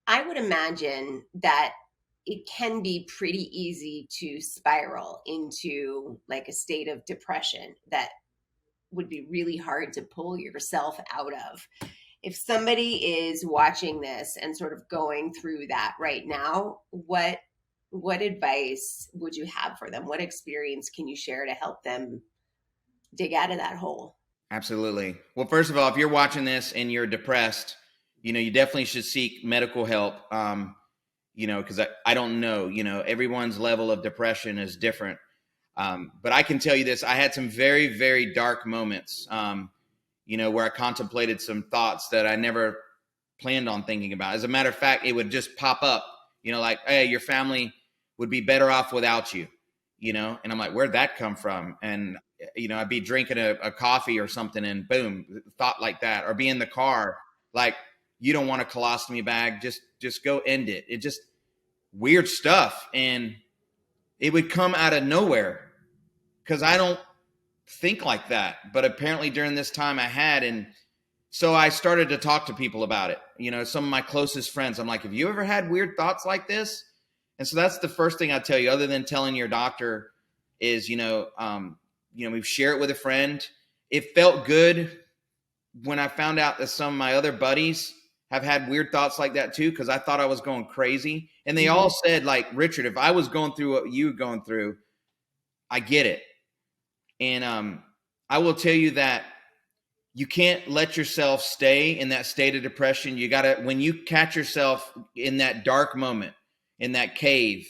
I would imagine that it can be pretty easy to spiral into like a state of depression that would be really hard to pull yourself out of. If somebody is watching this and sort of going through that right now, what advice would you have for them? What experience can you share to help them dig out of that hole? Absolutely. Well, first of all, if you're watching this and you're depressed, you definitely should seek medical help. Because I don't know, everyone's level of depression is different. But I can tell you this, I had some very, very dark moments, where I contemplated some thoughts that I never planned on thinking about. As a matter of fact, it would just pop up, like, hey, your family would be better off without you, and I'm like, where'd that come from? And, I'd be drinking a coffee or something and boom, thought like that, or be in the car, like, you don't want a colostomy bag, just go end it. It just weird stuff. And it would come out of nowhere because I don't think like that. But apparently during this time I had, and so I started to talk to people about it. Some of my closest friends, I'm like, have you ever had weird thoughts like this? And so that's the first thing I tell you, other than telling your doctor, is, we share it with a friend. It felt good when I found out that some of my other buddies have had weird thoughts like that too, because I thought I was going crazy. And they all said, like, Richard, if I was going through what you were going through, I get it. And I will tell you that you can't let yourself stay in that state of depression. You got to, when you catch yourself in that dark moment, in that cave,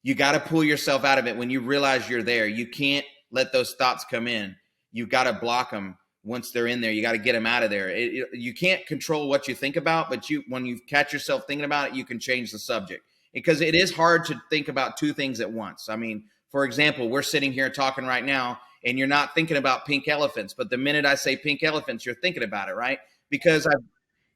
you got to pull yourself out of it when you realize you're there. You can't let those thoughts come in. You got to block them. Once they're in there, you got to get them out of there. You can't control what you think about, but when you catch yourself thinking about it, you can change the subject, because it is hard to think about two things at once. I mean, for example, we're sitting here talking right now and you're not thinking about pink elephants, but the minute I say pink elephants, you're thinking about it, right? Because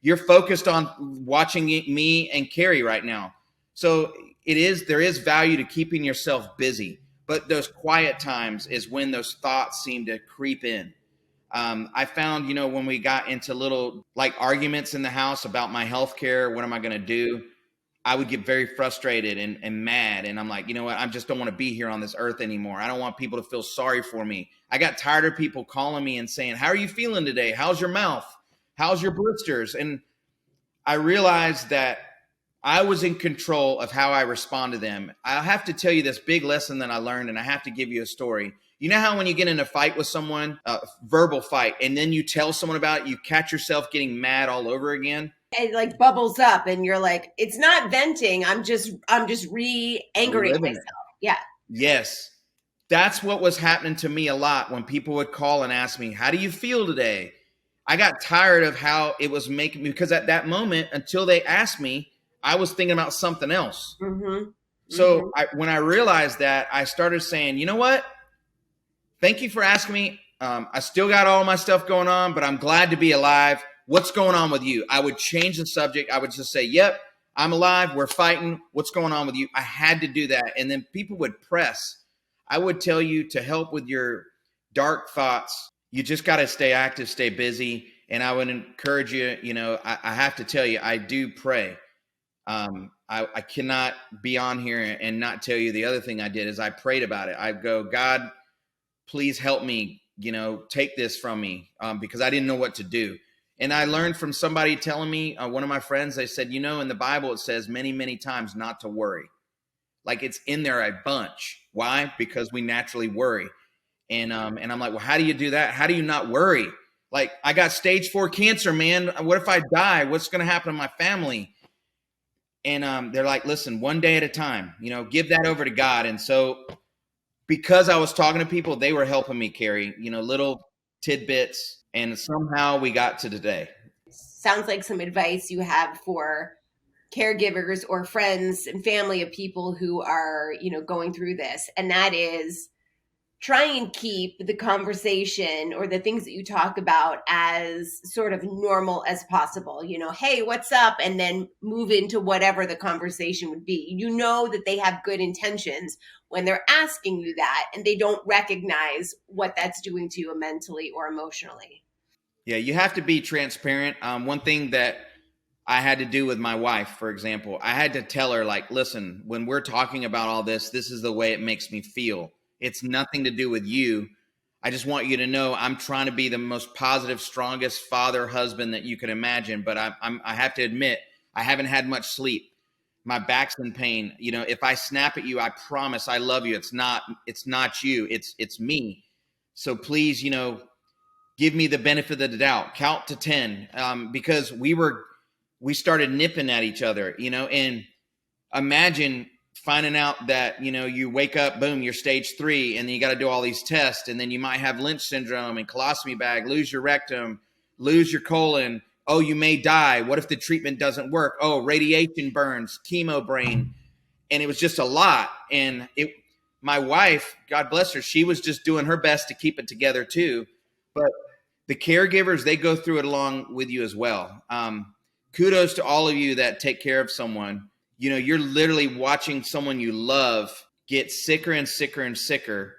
you're focused on watching me and Carrie right now. So there is value to keeping yourself busy, but those quiet times is when those thoughts seem to creep in. I found, when we got into little like arguments in the house about my health care, what am I going to do? I would get very frustrated and mad. And I'm like, you know what? I just don't want to be here on this earth anymore. I don't want people to feel sorry for me. I got tired of people calling me and saying, how are you feeling today? How's your mouth? How's your blisters? And I realized that I was in control of how I respond to them. I have to tell you this big lesson that I learned, and I have to give you a story. You know how when you get in a fight with someone, a verbal fight, and then you tell someone about it, you catch yourself getting mad all over again? It like bubbles up and you're like, it's not venting. I'm just re-angering myself. Yeah. Yes. That's what was happening to me a lot when people would call and ask me, how do you feel today? I got tired of how it was making me, because at that moment, until they asked me, I was thinking about something else. Mm-hmm. So when I realized that, I started saying, you know what? Thank you for asking me. I still got all my stuff going on, but I'm glad to be alive. What's going on with you? I would change the subject. I would just say, yep, I'm alive. We're fighting. What's going on with you? I had to do that. And then people would press. I would tell you, to help with your dark thoughts, you just got to stay active, stay busy. And I would encourage you, I have to tell you, I do pray. I cannot be on here and not tell you the other thing I did is I prayed about it. I go, God, please help me, take this from me, because I didn't know what to do. And I learned from somebody telling me, one of my friends, they said, in the Bible, it says many, many times not to worry. Like, it's in there a bunch. Why? Because we naturally worry. And I'm like, well, how do you do that? How do you not worry? Like, I got stage 4 cancer, man. What if I die? What's going to happen to my family? And they're like, listen, one day at a time, give that over to God. And so because I was talking to people, they were helping me carry, little tidbits. And somehow we got to today. Sounds like some advice you have for caregivers or friends and family of people who are, going through this. And that is, try and keep the conversation or the things that you talk about as sort of normal as possible. Hey, what's up? And then move into whatever the conversation would be. That they have good intentions when they're asking you that, and they don't recognize what that's doing to you mentally or emotionally. Yeah, you have to be transparent. One thing that I had to do with my wife, for example. I had to tell her, like, listen, when we're talking about all this, this is the way it makes me feel. It's nothing to do with you. I just want you to know I'm trying to be the most positive, strongest father, husband that you can imagine. But I have to admit, I haven't had much sleep. My back's in pain. You know, if I snap at you, I promise I love you. It's not you. It's me. So please, you know, give me the benefit of the doubt. Count to 10, because we started nipping at each other, you know, and imagine finding out that, you know, you wake up, boom, you're stage 3, and then you got to do all these tests, and then you might have Lynch syndrome and colostomy bag, lose your rectum, lose your colon. Oh, you may die. What if the treatment doesn't work? Oh, radiation burns, chemo brain. And it was just a lot. And my wife, God bless her, she was just doing her best to keep it together too. But the caregivers, they go through it along with you as well. Kudos to all of you that take care of someone. You know, you're literally watching someone you love get sicker and sicker and sicker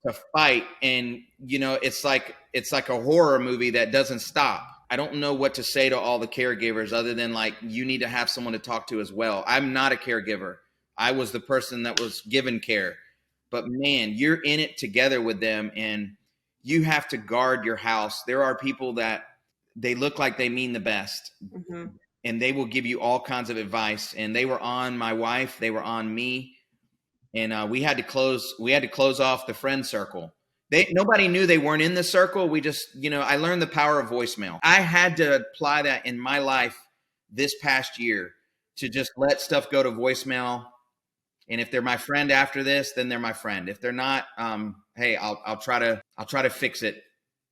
to fight. And, you know, it's like a horror movie that doesn't stop. I don't know what to say to all the caregivers other than, like, you need to have someone to talk to as well. I'm not a caregiver. I was the person that was given care. But man, you're in it together with them, and you have to guard your house. There are people that they look like they mean the best, and they will give you all kinds of advice. And they were on my wife, they were on me, and we had to close off the friend circle. Nobody knew they weren't in the circle. We just, you know, I learned the power of voicemail. I had to apply that in my life this past year, to just let stuff go to voicemail. And if they're my friend after this, then they're my friend. If they're not, hey, I'll try to fix it,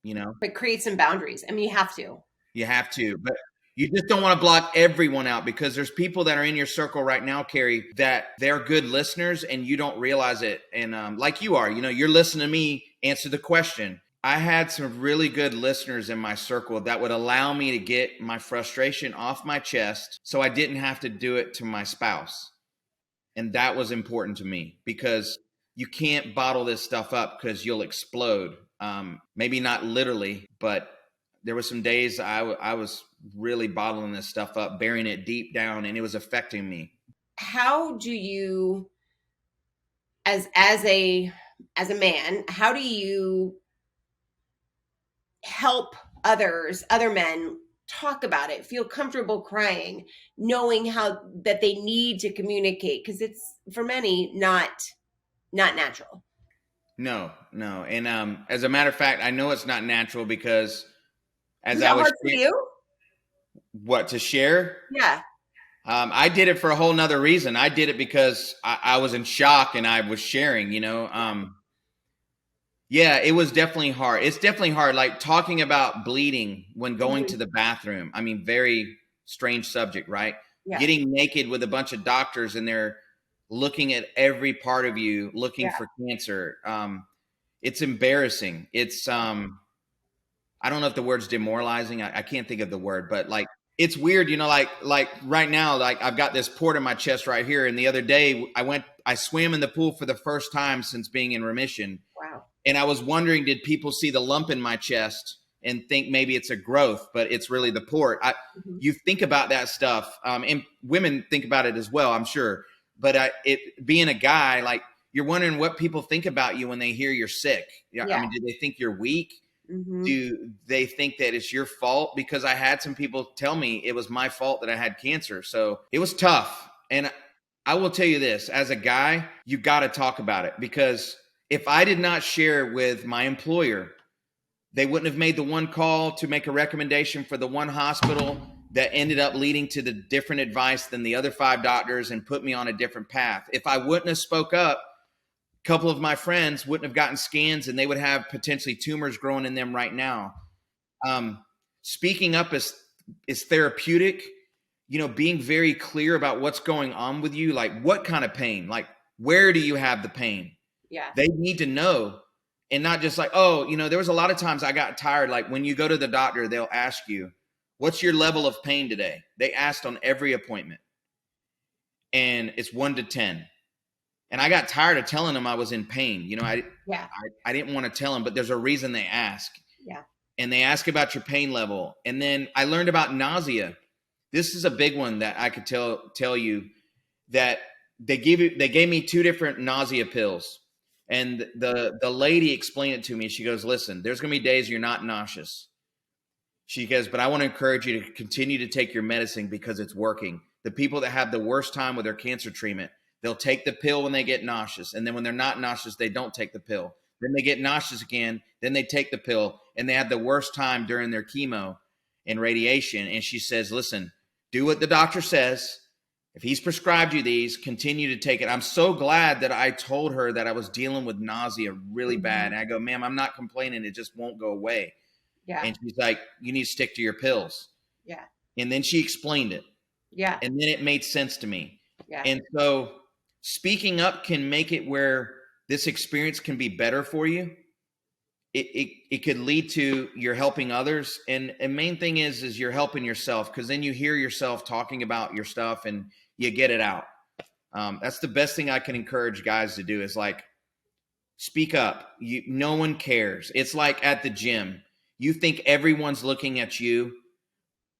you know. But create some boundaries. I mean, you have to. You have to, but you just don't want to block everyone out, because there's people that are in your circle right now, Carrie, that they're good listeners and you don't realize it. And like you are, you know, you're listening to me answer the question. I had some really good listeners in my circle that would allow me to get my frustration off my chest so I didn't have to do it to my spouse. And that was important to me, because you can't bottle this stuff up because you'll explode. Maybe not literally, but there were some days I was really bottling this stuff up, burying it deep down, and it was affecting me. How do you, as a man, how do you help other men talk about it, feel comfortable crying, knowing how that they need to communicate? Because it's, for many, not natural. No. And as a matter of fact, I know it's not natural, because as Was I that was hard for you? what to share, Yeah. I did it for a whole nother reason. I did it because I was in shock and I was sharing, you know. Yeah, it was definitely hard. It's definitely hard, like talking about bleeding when going to the bathroom. I mean, very strange subject, right? Yeah. Getting naked with a bunch of doctors, and they're looking at every part of you, looking for cancer. It's embarrassing. It's I don't know if the word's demoralizing. I can't think of the word, but like, it's weird, you know, like right now, like I've got this port in my chest right here. And the other day I swam in the pool for the first time since being in remission. Wow. And I was wondering, did people see the lump in my chest and think maybe it's a growth, but it's really the port? You think about that stuff. And women think about it as well, I'm sure. But being a guy, like, you're wondering what people think about you when they hear you're sick. Yeah. I mean, do they think you're weak? Do they think that it's your fault? Because I had some people tell me it was my fault that I had cancer. So it was tough. And I will tell you this, as a guy, you got to talk about it, because if I did not share with my employer, they wouldn't have made the one call to make a recommendation for the one hospital that ended up leading to the different advice than the other 5 doctors and put me on a different path. If I wouldn't have spoke up, a couple of my friends wouldn't have gotten scans, and they would have potentially tumors growing in them right now. Speaking up is therapeutic, you know, being very clear about what's going on with you, like what kind of pain, like where do you have the pain? Yeah. They need to know, and not just like, oh, you know, there was a lot of times I got tired. Like when you go to the doctor, they'll ask you, what's your level of pain today? They asked on every appointment, and it's 1 to 10. And I got tired of telling them I was in pain. You know, I didn't want to tell them, but there's a reason they ask. Yeah. And they ask about your pain level. And then I learned about nausea. This is a big one that I could tell you that they gave me two different nausea pills. And the lady explained it to me. She goes, listen, there's going to be days you're not nauseous. She goes, but I want to encourage you to continue to take your medicine because it's working. The people that have the worst time with their cancer treatment, they'll take the pill when they get nauseous. And then when they're not nauseous, they don't take the pill. Then they get nauseous again. Then they take the pill and they have the worst time during their chemo and radiation. And she says, listen, do what the doctor says. If he's prescribed you these, continue to take it. I'm so glad that I told her that I was dealing with nausea really bad. And I go, ma'am, I'm not complaining. It just won't go away. Yeah. And she's like, you need to stick to your pills. Yeah. And then she explained it. Yeah. And then it made sense to me. Yeah. And so speaking up can make it where this experience can be better for you. It could lead to you're helping others. And main thing is you're helping yourself, because then you hear yourself talking about your stuff and you get it out. That's the best thing I can encourage guys to do is like, speak up. No one cares. It's like at the gym. You think everyone's looking at you,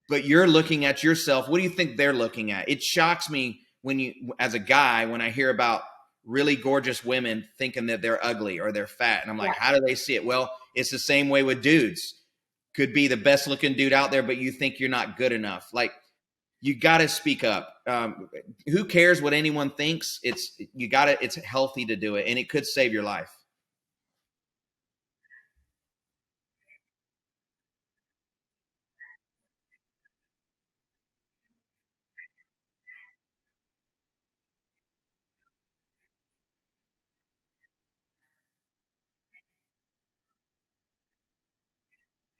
but you're looking at yourself. What do you think they're looking at? It shocks me as a guy, when I hear about really gorgeous women thinking that they're ugly or they're fat. And I'm like, how do they see it? Well, it's the same way with dudes. Could be the best looking dude out there, but you think you're not good enough. Like, you got to speak up. Who cares what anyone thinks? It's healthy to do it, and it could save your life.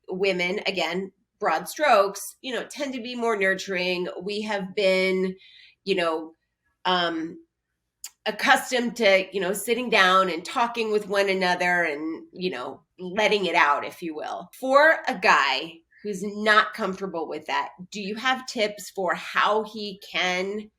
Women, again, broad strokes, tend to be more nurturing. We have been, you know, um, accustomed to, sitting down and talking with one another and, letting it out, if you will. For a guy who's not comfortable with that, do you have tips for how he can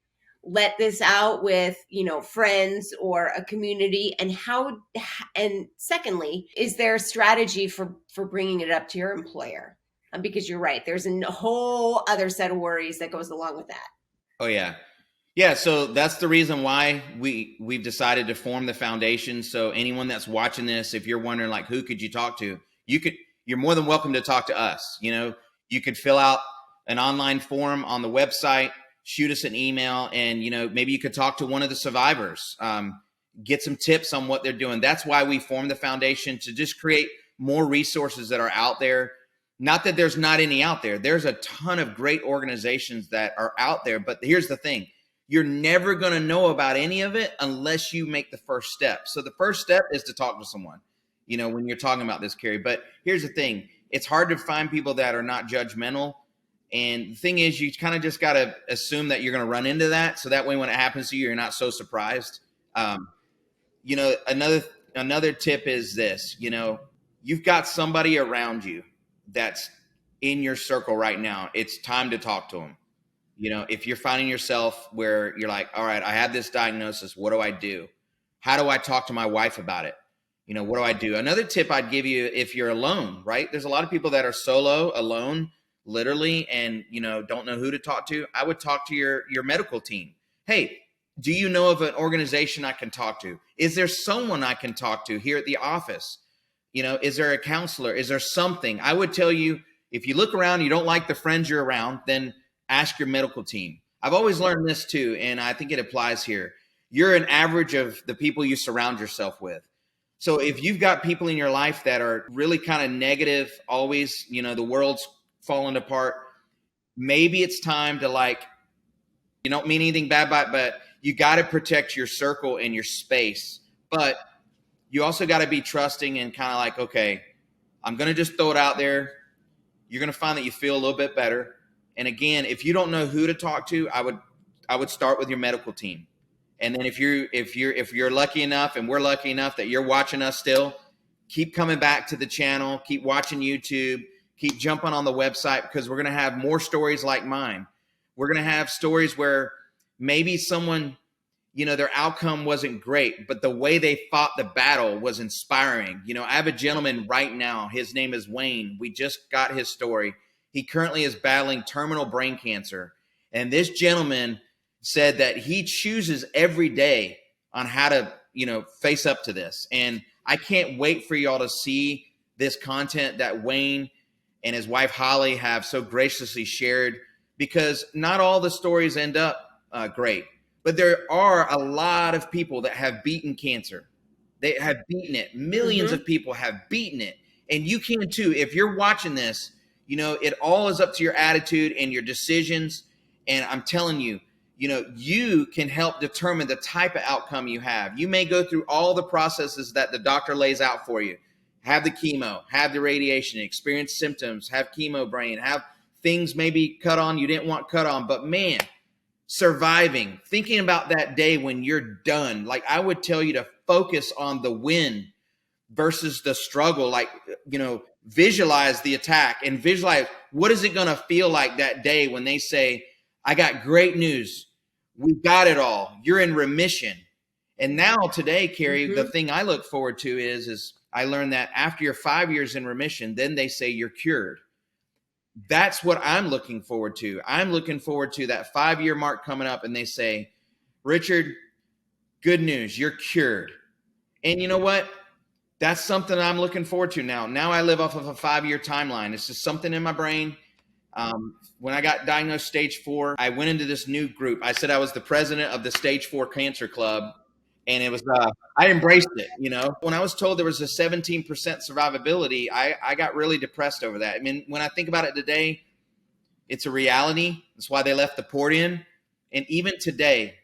let this out with, friends or a community? And secondly, is there a strategy for bringing it up to your employer? Because you're right, there's a whole other set of worries that goes along with that. Oh yeah. Yeah, so that's the reason why we've decided to form the foundation. So anyone that's watching this, if you're wondering like who could you talk to, you're more than welcome to talk to us. You could fill out an online form on the website, shoot us an email, and maybe you could talk to one of the survivors, get some tips on what they're doing. That's why we formed the foundation, to just create more resources that are out there. Not that there's not any out there. There's a ton of great organizations that are out there, but here's the thing. You're never going to know about any of it unless you make the first step. So the first step is to talk to someone, when you're talking about this, Carrie. But here's the thing. It's hard to find people that are not judgmental. And the thing is, you kind of just got to assume that you're going to run into that. So that way, when it happens to you, you're not so surprised. Another tip is this, you've got somebody around you that's in your circle right now. It's time to talk to them. If you're finding yourself where you're like, all right, I have this diagnosis, what do I do? How do I talk to my wife about it? What do I do? Another tip I'd give you, if you're alone, right? There's a lot of people that are solo, alone, literally, and, don't know who to talk to. I would talk to your medical team. Hey, do you know of an organization I can talk to? Is there someone I can talk to here at the office? Is there a counselor? Is there something? I would tell you, if you look around, you don't like the friends you're around, then ask your medical team. I've always learned this too, and I think it applies here. You're an average of the people you surround yourself with. So if you've got people in your life that are really kind of negative, always, the world's falling apart, maybe it's time to you don't mean anything bad by it, but you got to protect your circle and your space. But you also got to be trusting and kind of like, okay, I'm going to just throw it out there. You're going to find that you feel a little bit better. And again, if you don't know who to talk to, I would start with your medical team. And then if you're lucky enough, and we're lucky enough that you're watching us still, keep coming back to the channel, keep watching YouTube, keep jumping on the website, because we're going to have more stories like mine. We're going to have stories where maybe someone, their outcome wasn't great, but the way they fought the battle was inspiring. I have a gentleman right now. His name is Wayne. We just got his story. He currently is battling terminal brain cancer. And this gentleman said that he chooses every day on how to, face up to this. And I can't wait for y'all to see this content that Wayne and his wife Holly have so graciously shared, because not all the stories end up great, but there are a lot of people that have beaten cancer. They have beaten it. Millions of people have beaten it. And you can too. If you're watching this, it all is up to your attitude and your decisions. And I'm telling you, you can help determine the type of outcome you have. You may go through all the processes that the doctor lays out for you. Have the chemo, have the radiation, experience symptoms, have chemo brain, have things maybe cut on you didn't want cut on. But man, surviving, thinking about that day when you're done, like I would tell you to focus on the win versus the struggle. Like, visualize the attack and visualize what is it going to feel like that day when they say, I got great news. We got it all. You're in remission. And now today, Carrie, the thing I look forward to is I learned that after you're 5 years in remission, then they say you're cured. That's what I'm looking forward to. I'm looking forward to that 5-year mark coming up and they say, Richard, good news, you're cured. And you know what? That's something I'm looking forward to now. Now I live off of a 5-year timeline. It's just something in my brain. When I got diagnosed stage 4, I went into this new group. I said I was the president of the stage 4 cancer club. And it was, I embraced it, When I was told there was a 17% survivability, I got really depressed over that. I mean, when I think about it today, it's a reality. That's why they left the port in. And even today,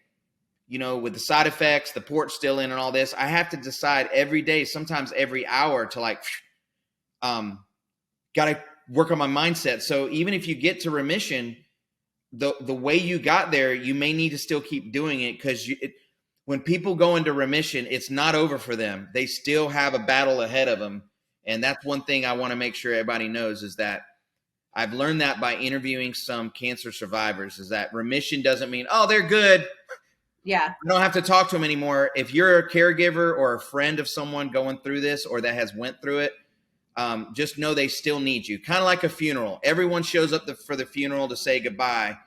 with the side effects, the port's still in and all this, I have to decide every day, sometimes every hour to got to work on my mindset. So even if you get to remission, the way you got there, you may need to still keep doing it because when people go into remission, it's not over for them. They still have a battle ahead of them. And that's one thing I want to make sure everybody knows is that I've learned that by interviewing some cancer survivors is that remission doesn't mean, oh, they're good. Yeah. I don't have to talk to them anymore. If you're a caregiver or a friend of someone going through this or that has went through it, just know they still need you. Kind of like a funeral. Everyone shows up for the funeral to say goodbye.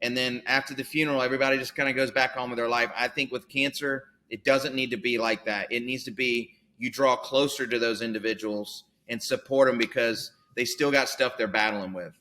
And then after the funeral, everybody just kind of goes back on with their life. I think with cancer, it doesn't need to be like that. It needs to be you draw closer to those individuals and support them because they still got stuff they're battling with.